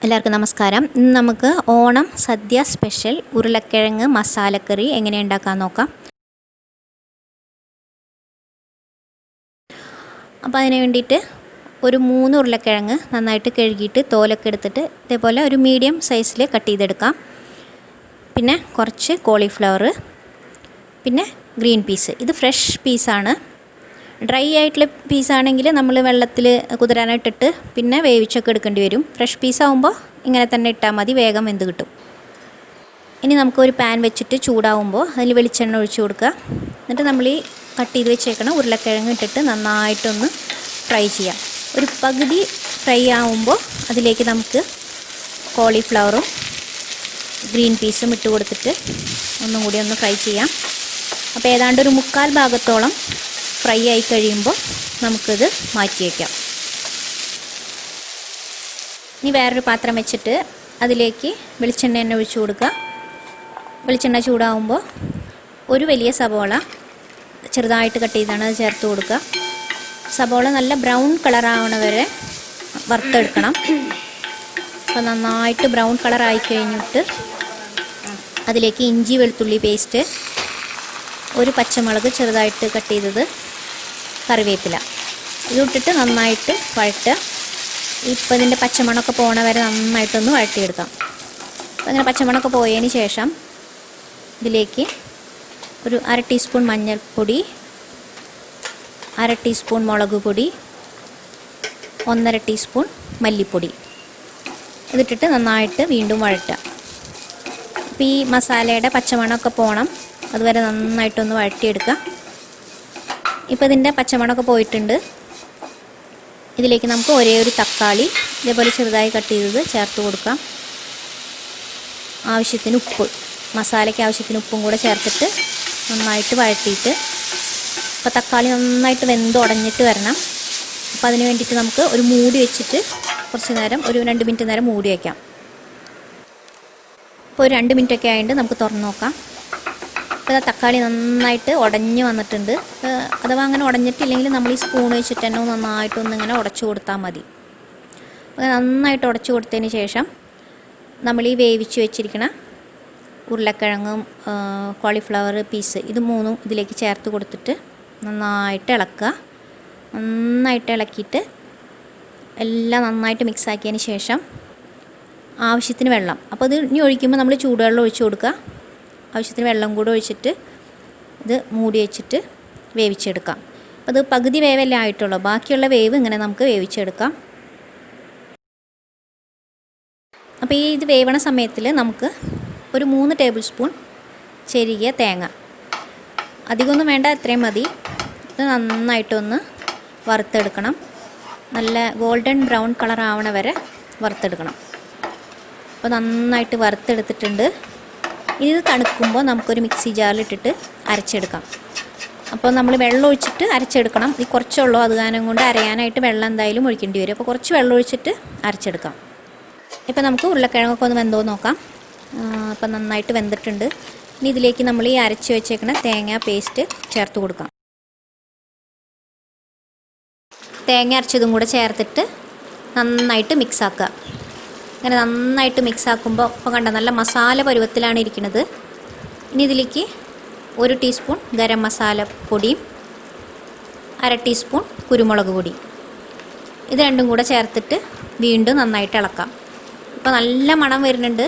എല്ലാവർക്കും നമസ്കാരം. ഇന്ന് നമുക്ക് ഓണം സദ്യ സ്പെഷ്യൽ ഉരുളക്കിഴങ്ങ് മസാലക്കറി എങ്ങനെ ഉണ്ടാക്കാൻ നോക്കാം. അപ്പോൾ അതിന് വേണ്ടിയിട്ട് ഒരു 3 ഉരുളക്കിഴങ്ങ് നന്നായിട്ട് കഴുകിയിട്ട് തോലൊക്കെ എടുത്തിട്ട് ഇതേപോലെ ഒരു മീഡിയം സൈസിൽ കട്ട് ചെയ്തെടുക്കാം. പിന്നെ കുറച്ച് കോളിഫ്ലവർ, പിന്നെ ഗ്രീൻ പീസ്. ഇത് ഫ്രഷ് പീസാണ്. ഡ്രൈ ആയിട്ടുള്ള പീസാണെങ്കിൽ നമ്മൾ വെള്ളത്തിൽ കുതിരാനായിട്ടിട്ട് പിന്നെ വേവിച്ചൊക്കെ എടുക്കേണ്ടി വരും. ഫ്രഷ് പീസാകുമ്പോൾ ഇങ്ങനെ തന്നെ ഇട്ടാൽ മതി, വേഗം വെന്ത് കിട്ടും. ഇനി നമുക്കൊരു പാൻ വെച്ചിട്ട് ചൂടാവുമ്പോൾ അതിൽ വെളിച്ചെണ്ണ ഒഴിച്ച് കൊടുക്കുക. എന്നിട്ട് നമ്മൾ ഈ കട്ട് ചെയ്ത് വെച്ചേക്കണം ഉരുളക്കിഴങ്ങ് ഇട്ടിട്ട് നന്നായിട്ടൊന്ന് ഫ്രൈ ചെയ്യാം. ഒരു പകുതി ഫ്രൈ ആവുമ്പോൾ അതിലേക്ക് നമുക്ക് കോളിഫ്ലവറും ഗ്രീൻ പീസും ഇട്ട് കൊടുത്തിട്ട് ഒന്നും കൂടി ഒന്ന് ഫ്രൈ ചെയ്യാം. അപ്പോൾ ഏതാണ്ട് ഒരു 1/4 ഭാഗത്തോളം ഫ്രൈ ആയി കഴിയുമ്പോൾ നമുക്കിത് മാറ്റി വയ്ക്കാം. ഇനി വേറൊരു പാത്രം വെച്ചിട്ട് അതിലേക്ക് വെളിച്ചെണ്ണ തന്നെ ഒഴിച്ചു കൊടുക്കുക. വെളിച്ചെണ്ണ ചൂടാവുമ്പോൾ ഒരു വലിയ സവോള ചെറുതായിട്ട് കട്ട് ചെയ്താണ് അത് ചേർത്ത് കൊടുക്കുക. സവോള നല്ല ബ്രൗൺ കളറാവണ വരെ വറുത്തെടുക്കണം. അപ്പോൾ നന്നായിട്ട് ബ്രൗൺ കളറായി കഴിഞ്ഞിട്ട് അതിലേക്ക് ഇഞ്ചി വെളുത്തുള്ളി പേസ്റ്റ്, ഒരു പച്ചമുളക് ചെറുതായിട്ട് കട്ട് ചെയ്തത്, കറിവേപ്പില ഇതിട്ടിട്ട് നന്നായിട്ട് വഴറ്റുക. ഇപ്പോൾ ഇതിൻ്റെ പച്ചമണമൊക്കെ പോണ വരെ നന്നായിട്ടൊന്ന് വഴറ്റിയെടുക്കാം. അപ്പോൾ അങ്ങനെ പച്ചമണമൊക്കെ പോയതിന് ശേഷം ഇതിലേക്ക് ഒരു 1/2 ടീസ്പൂൺ മഞ്ഞൾപ്പൊടി, 1/2 ടീസ്പൂൺ മുളക് പൊടി, 1/2 ടീസ്പൂൺ മല്ലിപ്പൊടി ഇതിട്ടിട്ട് നന്നായിട്ട് വീണ്ടും വഴറ്റുക. അപ്പോൾ ഈ മസാലയുടെ പച്ചമണമൊക്കെ പോകണം, അതുവരെ നന്നായിട്ടൊന്ന് വഴറ്റിയെടുക്കുക. ഇപ്പോൾ ഇതിൻ്റെ പച്ചമണമൊക്കെ പോയിട്ടുണ്ട്. ഇതിലേക്ക് നമുക്ക് ഒരേ ഒരു തക്കാളി ഇതേപോലെ ചെറുതായി കട്ട് ചെയ്തത് ചേർത്ത് കൊടുക്കാം. ആവശ്യത്തിന് ഉപ്പ്, മസാലയ്ക്ക് ആവശ്യത്തിന് ഉപ്പും കൂടെ ചേർത്തിട്ട് നന്നായിട്ട് വഴറ്റിയിട്ട്, ഇപ്പോൾ തക്കാളി നന്നായിട്ട് വെന്ത് ഉടഞ്ഞിട്ട് വരണം. അപ്പോൾ അതിന് വേണ്ടിയിട്ട് നമുക്ക് ഒരു മൂടി വെച്ചിട്ട് കുറച്ച് നേരം, ഒരു 2 മിനിറ്റ് നേരം മൂടി വയ്ക്കാം. ഇപ്പോൾ ഒരു 2 മിനിറ്റൊക്കെ ആയിട്ട് നമുക്ക് തുറന്ന് നോക്കാം. ഇപ്പോൾ തക്കാളി നന്നായിട്ട് ഉടഞ്ഞ് വന്നിട്ടുണ്ട്. അഥവാ അങ്ങനെ ഉടഞ്ഞിട്ടില്ലെങ്കിൽ നമ്മൾ ഈ സ്പൂൺ വെച്ചിട്ട് തന്നെ നന്നായിട്ടൊന്നിങ്ങനെ ഉടച്ചു കൊടുത്താൽ മതി. അപ്പോൾ നന്നായിട്ട് ഉടച്ചു കൊടുത്തതിന് ശേഷം നമ്മൾ ഈ വേവിച്ച് വെച്ചിരിക്കുന്ന ഉരുളക്കിഴങ്ങും കോളിഫ്ലവർ പീസ് ഇത് 3ഉം ഇതിലേക്ക് ചേർത്ത് കൊടുത്തിട്ട് നന്നായിട്ട് ഇളക്കുക. നന്നായിട്ട് ഇളക്കിയിട്ട് എല്ലാം നന്നായിട്ട് മിക്സാക്കിയതിന് ശേഷം ആവശ്യത്തിന് വെള്ളം, അപ്പോൾ ഇത് ഇനി ഒഴിക്കുമ്പോൾ നമ്മൾ ചൂടുവെള്ളം ഒഴിച്ച് കൊടുക്കുക. ആവശ്യത്തിന് വെള്ളം കൂടെ ഒഴിച്ചിട്ട് ഇത് മൂടി വെച്ചിട്ട് വേവിച്ചെടുക്കാം. അപ്പോൾ അത് പകുതി വേവല്ലേ ആയിട്ടുള്ളൂ, ബാക്കിയുള്ള വേവ് ഇങ്ങനെ നമുക്ക് വേവിച്ചെടുക്കാം. അപ്പോൾ ഈ ഇത് വേവണ സമയത്തിൽ നമുക്ക് ഒരു 3 ടേബിൾ സ്പൂൺ ചെറിയ തേങ്ങ, അധികമൊന്നും വേണ്ട, എത്രയും മതി. ഇത് നന്നായിട്ടൊന്ന് വറുത്തെടുക്കണം. നല്ല ഗോൾഡൻ ബ്രൗൺ കളർ ആവണ വരെ വറുത്തെടുക്കണം. അപ്പോൾ നന്നായിട്ട് വറുത്തെടുത്തിട്ടുണ്ട്. ഇത് തണുക്കുമ്പോൾ നമുക്കൊരു മിക്സി ജാറിലിട്ടിട്ട് അരച്ചെടുക്കാം. അപ്പോൾ നമ്മൾ വെള്ളം ഒഴിച്ചിട്ട് അരച്ചെടുക്കണം. ഇത് കുറച്ചുള്ളൂ, അത് കാരണം കൊണ്ട് അരയാനായിട്ട് വെള്ളം എന്തായാലും ഒഴിക്കേണ്ടി വരും. അപ്പോൾ കുറച്ച് വെള്ളം ഒഴിച്ചിട്ട് അരച്ചെടുക്കാം. ഇപ്പോൾ നമുക്ക് ഉരുളക്കിഴങ്ങൊക്കെ ഒന്ന് വെന്തോ നോക്കാം. അപ്പോൾ നന്നായിട്ട് വെന്തിട്ടുണ്ട്. ഇനി ഇതിലേക്ക് നമ്മൾ ഈ അരച്ച് വെച്ചേക്കണ തേങ്ങ പേസ്റ്റ് ചേർത്ത് കൊടുക്കാം. തേങ്ങ അരച്ചതും കൂടെ ചേർത്തിട്ട് നന്നായിട്ട് മിക്സാക്കുക. അങ്ങനെ നന്നായിട്ട് മിക്സാക്കുമ്പോൾ ഇപ്പോൾ കണ്ട നല്ല മസാല പരുവത്തിലാണ് ഇരിക്കുന്നത്. ഇനി ഇതിലേക്ക് 1 ടീസ്പൂൺ ഗരം മസാല പൊടിയും 1/2 ടീസ്പൂൺ കുരുമുളക് പൊടി ഇത് രണ്ടും കൂടെ ചേർത്തിട്ട് വീണ്ടും നന്നായിട്ട് ഇളക്കാം. ഇപ്പോൾ നല്ല മണം വരുന്നുണ്ട്.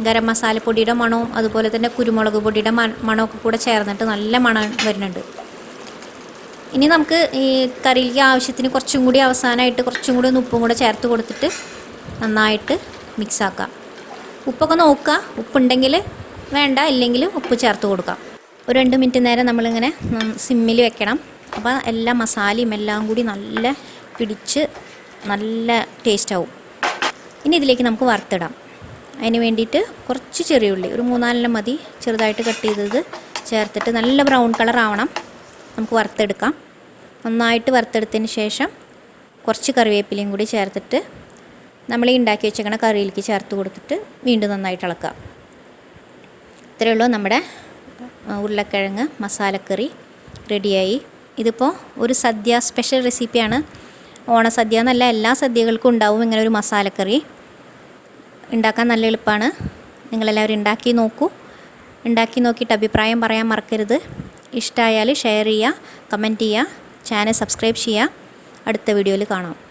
ഗരം മസാലപ്പൊടിയുടെ മണവും അതുപോലെ തന്നെ കുരുമുളക് പൊടിയുടെ മണമൊക്കെ കൂടെ ചേർന്നിട്ട് നല്ല മണം വരുന്നുണ്ട്. ഇനി നമുക്ക് ഈ കറിയിലേക്ക് ആവശ്യത്തിന് കുറച്ചും കൂടി അവസാനമായിട്ട് കുറച്ചും കൂടി ഒന്ന് ഉപ്പും കൂടെ ചേർത്ത് കൊടുത്തിട്ട് നന്നായിട്ട് മിക്സാക്കാം. ഉപ്പൊക്കെ നോക്കുക, ഉപ്പുണ്ടെങ്കിൽ വേണ്ട, ഇല്ലെങ്കിൽ ഉപ്പ് ചേർത്ത് കൊടുക്കാം. ഒരു 2 മിനിറ്റ് നേരം നമ്മളിങ്ങനെ സിമ്മിൽ വെക്കണം. അപ്പോൾ എല്ലാ മസാലയും എല്ലാം കൂടി നല്ല പിടിച്ച് നല്ല ടേസ്റ്റാവും. ഇനി ഇതിലേക്ക് നമുക്ക് വറുത്തിടാം. അതിന് വേണ്ടിയിട്ട് കുറച്ച് ചെറിയ ഉള്ളി, ഒരു 3-4 മതി, ചെറുതായിട്ട് കട്ട് ചെയ്തത് ചേർത്തിട്ട് നല്ല ബ്രൗൺ കളർ ആവണം. നമുക്ക് വറുത്തെടുക്കാം. നന്നായിട്ട് വറുത്തെടുത്തതിന് ശേഷം കുറച്ച് കറിവേപ്പിലയും കൂടി ചേർത്തിട്ട് നമ്മൾ ഈ ഉണ്ടാക്കി വെച്ചേക്കണ കറിയിലേക്ക് ചേർത്ത് കൊടുത്തിട്ട് വീണ്ടും നന്നായിട്ട് ഇളക്കുക. ഇത്രയേ ഉള്ളൂ, നമ്മുടെ ഉരുളക്കിഴങ്ങ് മസാലക്കറി റെഡിയായി. ഇതിപ്പോൾ ഒരു സദ്യ സ്പെഷ്യൽ റെസിപ്പിയാണ്. ഓണസദ്യ എന്നല്ല, എല്ലാ സദ്യകൾക്കും ഉണ്ടാവും ഇങ്ങനെ ഒരു മസാലക്കറി. ഉണ്ടാക്കാൻ നല്ല എളുപ്പമാണ്. നിങ്ങളെല്ലാവരും ഉണ്ടാക്കി നോക്കൂ. ഉണ്ടാക്കി നോക്കിയിട്ട് അഭിപ്രായം പറയാൻ മറക്കരുത്. ഇഷ്ടമായാൽ ഷെയർ ചെയ്യുക, കമൻറ്റ് ചെയ്യുക, ചാനൽ സബ്സ്ക്രൈബ് ചെയ്യുക. അടുത്ത വീഡിയോയിൽ കാണാം.